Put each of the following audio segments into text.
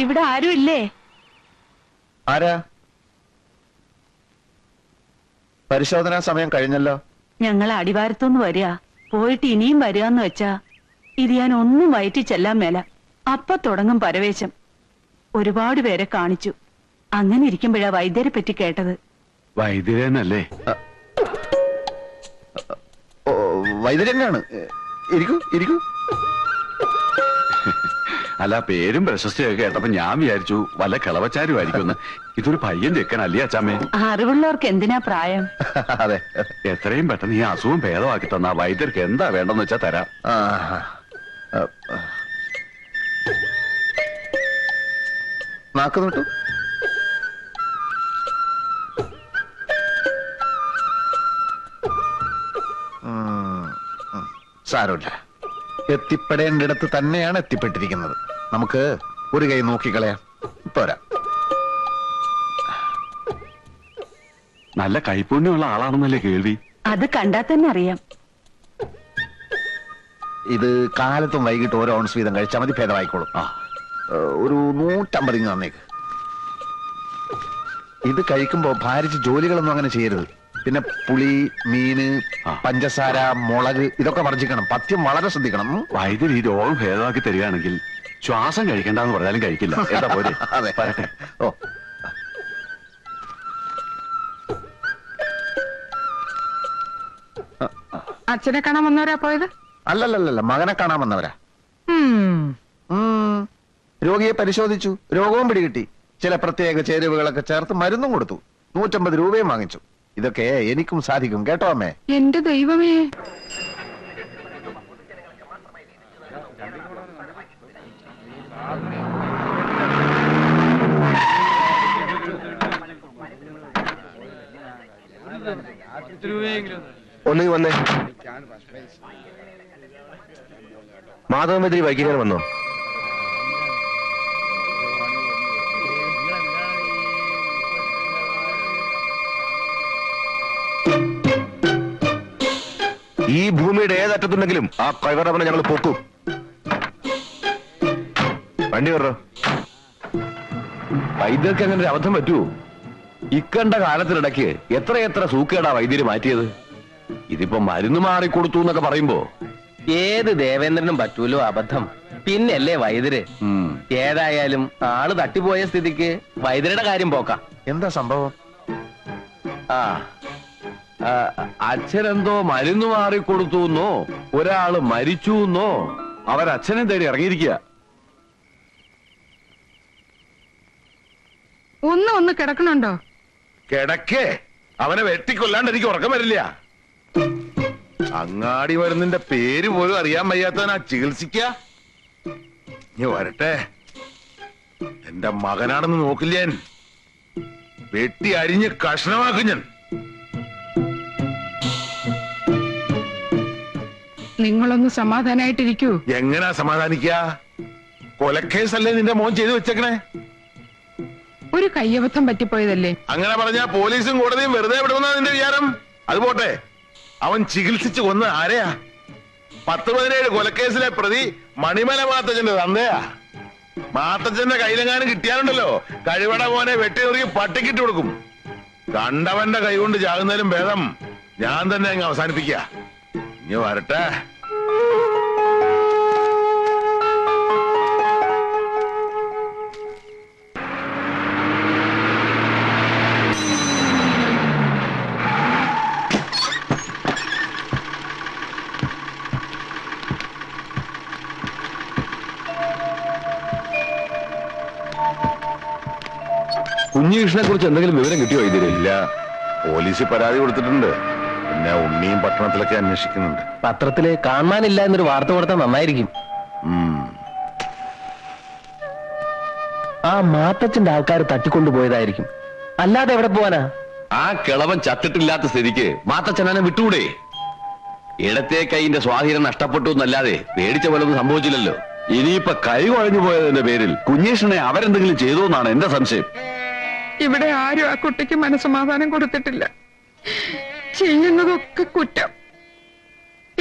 ഇവിടെ ആരും ഇല്ലേ? ആരാ? പരിശോധനാ സമയം കഴിഞ്ഞല്ലോ. ഞങ്ങൾ അടിവാരത്തുനിന്ന് വരിക. പോയിട്ട് ഇനിയും വരികയെന്ന് വെച്ചാ ഇത് ഞാൻ ഒന്നും വയറ്റി ചെല്ലാൻ മേല. അപ്പൊ തുടങ്ങും പരവേശം. ഒരുപാട് പേരെ കാണിച്ചു. അങ്ങനെ ഇരിക്കുമ്പോഴാ വൈദ്യരെ പറ്റി കേട്ടത്. വൈദ്യരനല്ലേ? വൈദ്യരനാണ്. ഇരിക്കൂ ഇരിക്കൂ. അല്ല, പേരും പ്രശസ്തിയൊക്കെ കേട്ടപ്പോ ഞാൻ വിചാരിച്ചു വല്ല കിളവച്ചാരുമായിരിക്കും. ഇതൊരു പയ്യൻ ചെക്കനല്ലേ അച്ചാമ്മേ? അറിവുള്ളവർക്ക് എന്തിനാ പ്രായം? അതെ, എത്രയും പെട്ടെന്ന് ഈ അസുഖം ഭേദമാക്കി തന്ന വൈദ്യർക്ക് എന്താ വേണ്ടെന്ന് വെച്ചാ തരാം. നാക്ക് തൊട്ടു. സാരമില്ല, എത്തിപ്പെടേണ്ടിടത്ത് തന്നെയാണ് എത്തിപ്പെട്ടിരിക്കുന്നത്. നമുക്ക് ഒരു കൈ നോക്കിക്കളയാം. പോരാ. നല്ല കൈപ്പുണ്യമുള്ള ആളാണെന്നല്ലേ കേൾവി? അത് കണ്ടാൽ തന്നെ അറിയാം. ഇത് കാലത്തും വൈകിട്ട് ഓരോ ഔൺസ് വീതം കഴിച്ചാൽ മതി, ഭേദമായിക്കോളും. ഒരു 150 ഇങ്ങ് തന്നേക്ക്. ഇത് കഴിക്കുമ്പോ ഭാരിച്ച് ജോലികളൊന്നും അങ്ങനെ ചെയ്യരുത്. പിന്നെ പുളി, മീന്, പഞ്ചസാര, മുളക് ഇതൊക്കെ വർജിക്കണം. പഥ്യം വളരെ ശ്രദ്ധിക്കണം. വൈദ്യർ ഈ രോഗം ഭേദമാക്കി തരികയാണെങ്കിൽ ശ്വാസം കഴിക്കണ്ടെന്ന് പറഞ്ഞാലും കഴിക്കില്ല. എന്താ പോലെ? അതെ, പറയട്ടെ. ഓ, അച്ഛനെ കാണാൻ വന്നവരാ പോയത്? അല്ലല്ലല്ല, മകനെ കാണാൻ വന്നവരാ. രോഗിയെ പരിശോധിച്ചു, രോഗവും പിടികിട്ടി. ചില പ്രത്യേക ചേരുവകളൊക്കെ ചേർത്ത് മരുന്നും കൊടുത്തു. 150 രൂപയും വാങ്ങിച്ചു. ഇതൊക്കെ എനിക്കും സാധിക്കും കേട്ടോ അമ്മേ. എന്റെ ദൈവമേ. ഒന്നെങ്കിൽ വന്നേ. മാധവമെതിരി വൈകിക്കാൻ വന്നോ? ഈ ഭൂമിയുടെ ഏതറ്റത്തുണ്ടെങ്കിലും ആ കൈവറവനെ ഞങ്ങൾ പോക്കും. വണ്ടി കയറോ. വൈദ്യർക്ക് അങ്ങനെ ഒരു അബദ്ധം പറ്റുമോ? ഇക്കണ്ട കാലത്തിനിടയ്ക്ക് എത്രയെത്ര സൂക്കേടാ വൈദ്യര് മാറ്റിയത്. ഇതിപ്പോ മരുന്ന് മാറിക്കൊടുത്തു എന്നൊക്കെ പറയുമ്പോ ഏത് ദേവേന്ദ്രനും പറ്റൂലോ അബദ്ധം. പിന്നല്ലേ വൈദ്യര്. ഏതായാലും ആള് തട്ടിപ്പോയ സ്ഥിതിക്ക് വൈദ്യരുടെ കാര്യം പോക്കാം. എന്താ സംഭവം? അച്ഛനെന്തോ മരുന്ന് മാറിക്കൊടുത്തു എന്നോ ഒരാള് മരിച്ചു എന്നോ അവരച്ഛനെ തേടി ഇറങ്ങിയിരിക്കുക. ഒന്ന് കിടക്കണുണ്ടോ? കിടക്കേ? അവനെ വെട്ടിക്കൊല്ലാണ്ട് എനിക്ക് ഉറക്കം വരില്ല. അങ്ങാടി മരുന്നിന്റെ പേര് പോലും അറിയാൻ വയ്യാത്തവനാ ചികിത്സിക്ക. ഇനി വരട്ടെ, എന്റെ മകനാണെന്ന് നോക്കില്ല ഞാൻ. വെട്ടി അരിഞ്ഞ് കഷ്ണമാക്കും ഞാൻ. നിങ്ങളൊന്ന് സമാധാനായിട്ടിരിക്കൂ. എങ്ങനാ സമാധാനിക്ക? കൊലക്കേസല്ലേ നിന്റെ മോൻ ചെയ്തു വെച്ചേക്കണേ? ഒരു കയ്യബദ്ധം പറ്റിപ്പോയതല്ലേ. അങ്ങനെ പറഞ്ഞാ പോലീസും കോടതിയും വെറുതെ വിടുമെന്നാ നിന്റെ വിചാരം? അതുപോട്ടെ, അവൻ ചികിത്സിച്ചു കൊന്ന് ആരെയാ? 10-17 കൊലക്കേസിലെ പ്രതി മണിമല മാത്തച്ഛന്റെ തന്തയാ. മാത്തച്ഛന്റെ കയ്യിലെങ്ങാനും കിട്ടിയാലുണ്ടല്ലോ, കഴിവട മോനെ വെട്ടിയുറുക്കി പട്ടിക്കിട്ട് കൊടുക്കും. കണ്ടവന്റെ കൈ കൊണ്ട് ചാകുന്നതിലും ഭേദം ഞാൻ തന്നെ അങ്ങ് അവസാനിപ്പിക്കുക. ഇനി വരട്ടെ. കുഞ്ഞികൃഷ്ണനെ കുറിച്ച് എന്തെങ്കിലും വിവരം കിട്ടിയോ? ഇതിലില്ല. പോലീസിൽ പരാതി കൊടുത്തിട്ടുണ്ട്. പിന്നെ ഉണ്ണിയും പട്ടണത്തിലൊക്കെ അന്വേഷിക്കുന്നുണ്ട്. പത്രത്തില് കാണാനില്ല എന്നൊരു വാർത്ത കൊടുത്താൽ നന്നായിരിക്കും. ആ മാത്തച്ഛന്റെ ആൾക്കാർ തട്ടിക്കൊണ്ടുപോയതായിരിക്കും. അല്ലാതെ എവിടെ പോവാനാ? ആ കിളവൻ ചത്തിട്ടില്ലാത്ത സ്ഥിതിക്ക് മാത്തച്ഛനെ വിട്ടുകൂടെ? ഇടത്തെ കൈന്റെ സ്വാധീനം നഷ്ടപ്പെട്ടു എന്നല്ലാതെ പേടിച്ച പോലൊന്നും സംഭവിച്ചില്ലല്ലോ. ഇനിയിപ്പൊ കൈ കുഴഞ്ഞു പോയതിന്റെ പേരിൽ കുഞ്ഞീഷനെ അവരെന്തെങ്കിലും ചെയ്തു എന്നാണ് എന്റെ സംശയം. ഇവിടെ ആരും ആ കുട്ടിക്ക് മനസ്സമാധാനം കൊടുത്തിട്ടില്ല. ചെയ്യുന്നതൊക്കെ കുറ്റം.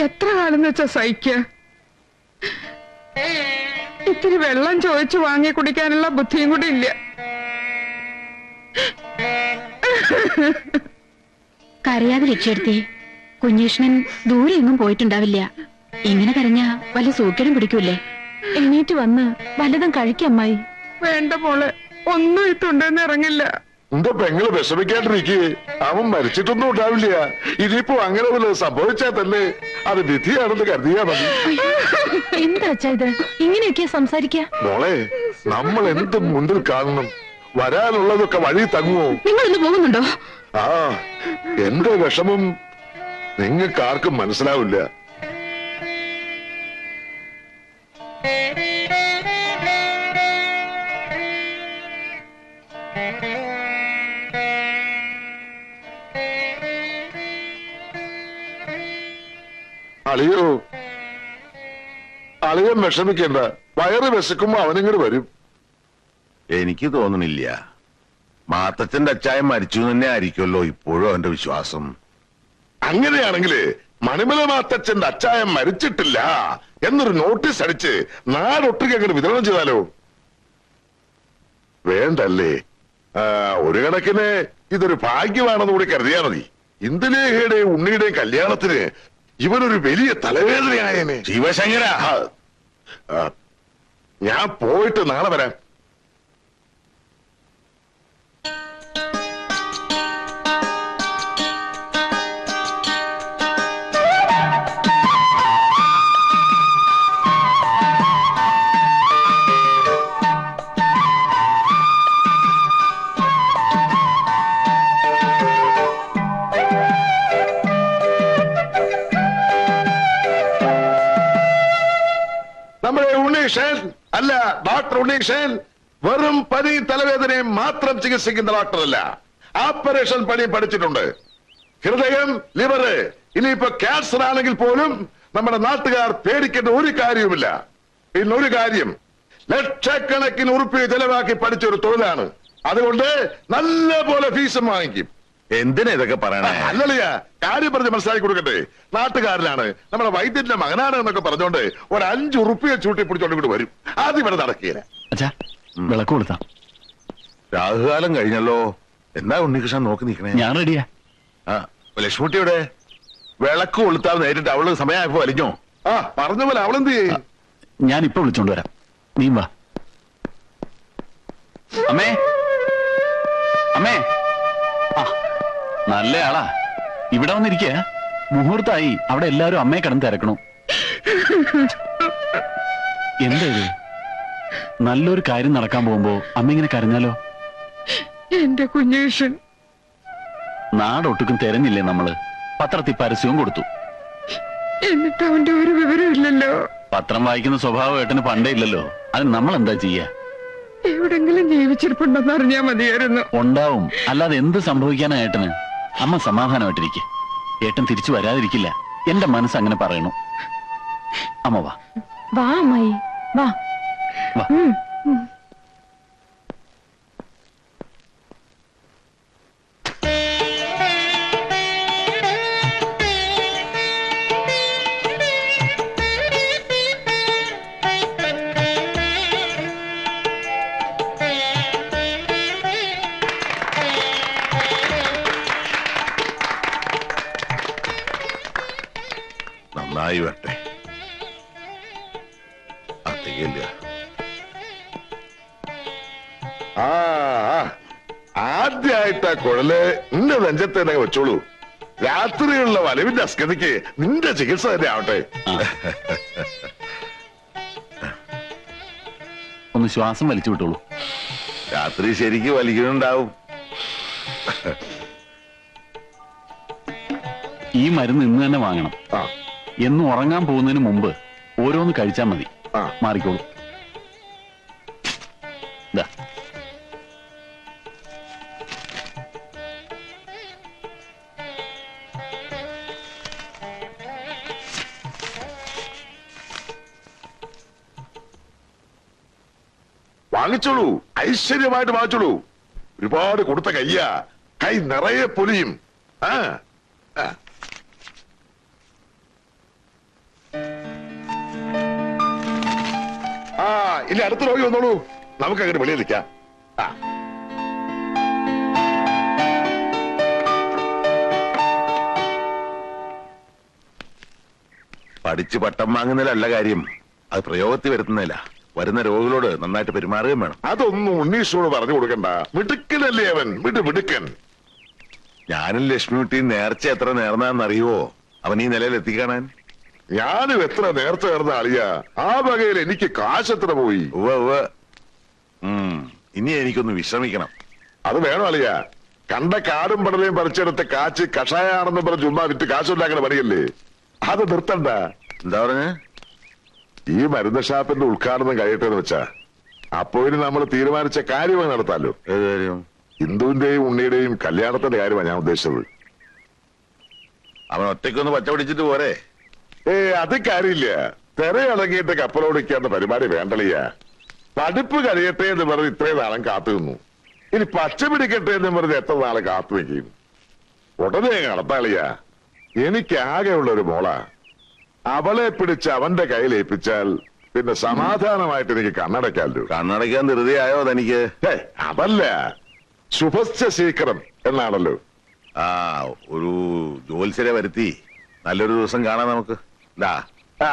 എത്ര കാലം വെച്ചാ സഹിക്കുക? ഇത്തിരി വെള്ളം ചോദിച്ചു വാങ്ങി കുടിക്കാനുള്ള ബുദ്ധിയും കൂടി ഇല്ല. കരയാതെ ലക്ഷ്യടുത്തി. കുഞ്ഞീഷ്ണൻ ദൂരെ എങ്ങും പോയിട്ടുണ്ടാവില്ല. ഇങ്ങനെ കരഞ്ഞാ വല്ല സൂക്കേടും പിടിക്കൂലേ? എണീറ്റ് വന്ന് വല്ലതും കഴിക്കമ്മായി. വേണ്ട മോളെ, ഒന്നും ഇട്ടുണ്ടെന്ന് ഇറങ്ങില്ല. എന്റെ പെങ്ങള് വിഷമിക്കാണ്ടിരിക്കേ. അവൻ മരിച്ചിട്ടൊന്നും ഉണ്ടാവില്ല. ഇനിയിപ്പോ അങ്ങനെ വല്ലതും സംഭവിച്ചാൽ തന്നെ അത് വിധിയാണെന്ന് കരുതിയാ മതി. എന്താ അച്ഛാ ഇത്? ഇങ്ങനെയൊക്കെ സംസാരിക്ക? മോളെ, നമ്മൾ എന്ത് മുന്നിൽ കാണണം? വരാനുള്ളതൊക്കെ വഴി തങ്ങുമോ? നിങ്ങളിന്ന് പോകുന്നുണ്ടോ? ആ, എന്റെ വിഷമം നിങ്ങൾക്ക് ആർക്കും മനസ്സിലാവില്ല. അളിയോ, അളിയൻ വിഷമിക്കണ്ട. വയറ് വിശക്കുമ്പോ അവനിങ്ങോട്ട് വരും. എനിക്ക് തോന്നണില്ല. മാത്തച്ഛന്റെ അച്ചായൻ മരിച്ചു തന്നെ ആയിരിക്കുമല്ലോ ഇപ്പോഴും അവന്റെ വിശ്വാസം. അങ്ങനെയാണെങ്കില് മണിമല മാത്തച്ഛന്റെ അച്ചായൻ മരിച്ചിട്ടില്ല എന്നൊരു നോട്ടീസ് അടിച്ച് നാടൊട്ടുക്ക് അങ്ങോട്ട് വിതരണം ചെയ്താലോ? വേണ്ടല്ലേ? ഒരു കണക്കിന് ഇതൊരു ഭാഗ്യമാണെന്ന് കൂടി കരുതിയാ മതി. ഇന്ദുലേഖയുടെയും ഉണ്ണിയുടെയും കല്യാണത്തിന് ഇവനൊരു വലിയ തലവേദനയായേനെ. ശിവശങ്കര, ഞാൻ പോയിട്ട് നാളെ വരാം. നമ്മുടെ ഉണ്ണീഷൻ അല്ല, ഡോക്ടർ ഉണ്ണീഷൻ വെറും പനി തലവേദനയും മാത്രം ചികിത്സിക്കുന്ന ഡോക്ടറല്ല. ഓപ്പറേഷൻ പണി പഠിച്ചിട്ടുണ്ട്. ഹൃദയം, ലിവറ്, ഇനിയിപ്പോ ക്യാൻസർ ആണെങ്കിൽ പോലും നമ്മുടെ നാട്ടുകാർ പേടിക്കേണ്ട ഒരു കാര്യവുമില്ല. പിന്നൊരു കാര്യം, ലക്ഷക്കണക്കിന് ഉറുപ്പിക ചെലവാക്കി പഠിച്ചൊരു തൊഴിലാണ്. അതുകൊണ്ട് നല്ല പോലെ ഫീസും വാങ്ങിക്കും. എന്തിനാ ഇതൊക്കെ പറയണേ? അല്ലല്ലയാ, കാര്യം പറഞ്ഞ് മനസ്സിലാക്കി കൊടുക്കട്ടെ. നാട്ടുകാരനാണ്, നമ്മുടെ വൈദ്യന്റെ മകനാണ് എന്നൊക്കെ പറഞ്ഞോണ്ട് ഒരു 5 ഉറുപ്പിക ചൂട്ടി പിടിച്ചോണ്ട് ഇവിടെ വരും. ആദ്യം ഇവിടെ നടക്കുകയില്ല. വിളക്ക് കൊടുത്താ. രാഹുകാലം കഴിഞ്ഞല്ലോ. എന്താ ഉണ്ണികൃഷ്ണൻ നോക്കി നിൽക്കണേ? ഞാൻ റെഡിയാ. ലക്ഷ്മിട്ടിയുടെ വിളക്ക് കൊളുത്താൻ നേരിട്ട് അവള് സമയമായപ്പോ വലിഞ്ഞോ? പറഞ്ഞ പോലെ അവളെന്ത് ചെയ്യും? ഞാൻ ഇപ്പൊ വിളിച്ചോണ്ട് വരാം. നീ വാ. അമ്മേ, അമ്മേ. നല്ല ആളാ. ഇവിടെ വന്നിരിക്ക. മുഹൂർത്തായി. അവിടെ എല്ലാരും അമ്മയെ കിടന്ന് തിരക്കണു. എന്താ ഇത്? നല്ലൊരു കാര്യം നടക്കാൻ പോകുമ്പോ അമ്മ ഇങ്ങനെ കരഞ്ഞാലോ? എന്റെ കുഞ്ഞീഷൻ. നാടൊട്ടുക്കും തെരഞ്ഞില്ലേ നമ്മള്? പത്രത്തിൽ പരസ്യവും കൊടുത്തു. എന്നിട്ട് അവന്റെ ഒരു വിവരം ഇല്ലല്ലോ. പത്രം വായിക്കുന്ന സ്വഭാവം ഏട്ടന് പണ്ടേ ഇല്ലല്ലോ. അതിന് നമ്മൾ എന്താ ചെയ്യാ? എവിടെങ്കിലും ജീവിച്ചിരിപ്പുണ്ടെന്ന് അറിഞ്ഞാ മതിയായിരുന്നു. ഉണ്ടാവും. അല്ലാതെ എന്ത് സംഭവിക്കാനാ ഏട്ടന്? അമ്മ സമാധാനമായിട്ടിരിക്കെ. ഏട്ടൻ തിരിച്ചു വരാതിരിക്കില്ല. എന്റെ മനസ്സ് അങ്ങനെ പറയണു. അമ്മ വാ. വാ അമ്മായി, വാ. വാ. നന്നായി വരട്ടെ. അത്തില്ല. ആദ്യമായിട്ടാ കുഴല് നിന്റെ നെഞ്ചത്തെ തന്നെ വെച്ചോളൂ. രാത്രിയുള്ള വലവിന്റെ അസ്കതയ്ക്ക് നിന്റെ ചികിത്സ തന്നെ ആവട്ടെ. ഒന്ന് ശ്വാസം വലിച്ചു വിട്ടോളൂ. രാത്രി ശരിക്ക് വലിക്കുന്നുണ്ടാവും. ഈ മരുന്ന് ഇന്ന് തന്നെ വാങ്ങണം. എന്നും ഉറങ്ങാൻ പോകുന്നതിന് മുമ്പ് ഓരോന്ന് കഴിച്ചാൽ മതി. മാറിക്കോളൂ. വാങ്ങിച്ചോളൂ, ഐശ്വര്യമായിട്ട് വാങ്ങിച്ചോളൂ. ഒരുപാട് കൊടുത്ത കയ്യാ, കൈ നിറയെ പൊലിയും. ആ ഇനി അടുത്ത രോഗി വന്നോളൂ, നമുക്ക് അങ്ങനെ വെളിയിൽ നിൽക്കാം. ആ പഠിച്ച് പട്ടം വാങ്ങുന്നതിലല്ല കാര്യം, അത് പ്രയോഗത്തിൽ വരുത്തുന്നില്ല. വരുന്ന രോഗികളോട് നന്നായിട്ട് പെരുമാറുകയും വേണം. അതൊന്നും ഉണ്ണീഷോട് പറഞ്ഞു കൊടുക്കണ്ട. മിടുക്കനല്ലേ അവൻ, മിടുക്കൻ. ഞാനും ലക്ഷ്മിക്കുട്ടിയും നേർച്ച എത്ര നേർന്നാന്നറിയുവോ അവൻ ഈ നിലയിൽ എത്തിക്കാണാൻ? ഞാനും എത്ര നേരത്തെ നേർന്ന ആളിയാ. ആ വകയിൽ എനിക്ക് കാശ് എത്ര പോയി. ഉവ്വ് ഇനി എനിക്കൊന്ന് വിശ്രമിക്കണം. അത് വേണം അളിയ. കണ്ട കാടും പടലയും പറിച്ചെടുത്ത കാച്ച് കഷായാണെന്ന് പറഞ്ഞ് ചുമ്മാ വിറ്റ് കാശുണ്ടാക്കണ പണിയല്ലേ, അത് നിർത്തണ്ട. എന്താ പറഞ്ഞ? ഈ മരുന്ന് ഷാപ്പിന്റെ ഉദ്ഘാടനം കഴിയട്ടെന്ന് വെച്ചാ അപ്പോഴും നമ്മൾ തീരുമാനിച്ച കാര്യമായി നടത്താലോ. ഏത് കാര്യം? ഇന്ദുവിന്റെയും ഉണ്ണിയുടെയും കല്യാണത്തിന്റെ കാര്യമാണ് ഞാൻ ഉദ്ദേശിച്ചത്. അവൻ ഒറ്റയ്ക്കൊന്ന് പച്ച പിടിച്ചിട്ട് പോരെ? അത് കാര്യമില്ല. തിരയിളങ്ങിയിട്ട് കപ്പലോടിക്കാന്ന പരിപാടി വേണ്ടളിയ. പഠിപ്പ് കഴിയട്ടെ എന്ന് പറഞ്ഞ് ഇത്രയും നാളും കാത്തു നിന്നു. ഇനി പച്ച പിടിക്കട്ടെ എന്ന് പറഞ്ഞ് എത്ര നാളെ കാത്തു വെക്കും. ഉടനെ നടത്താളിയ. എനിക്ക് ആകെയുള്ള ഒരു മോള. അവളെ പിടിച്ച് അവന്റെ കയ്യിൽ ഏൽപ്പിച്ചാൽ പിന്നെ സമാധാനമായിട്ട് എനിക്ക് കണ്ണടയ്ക്കാമല്ലോ. കണ്ണടയ്ക്കാൻ ധൃതിയായോ തനിക്ക്? അതല്ല, ശുഭസ്യ ശീഘ്രം എന്നാണല്ലോ. ആ ഒരു ജോത്സ്യരെ വരുത്തി നല്ലൊരു ദിവസം കാണാം നമുക്ക്. ആ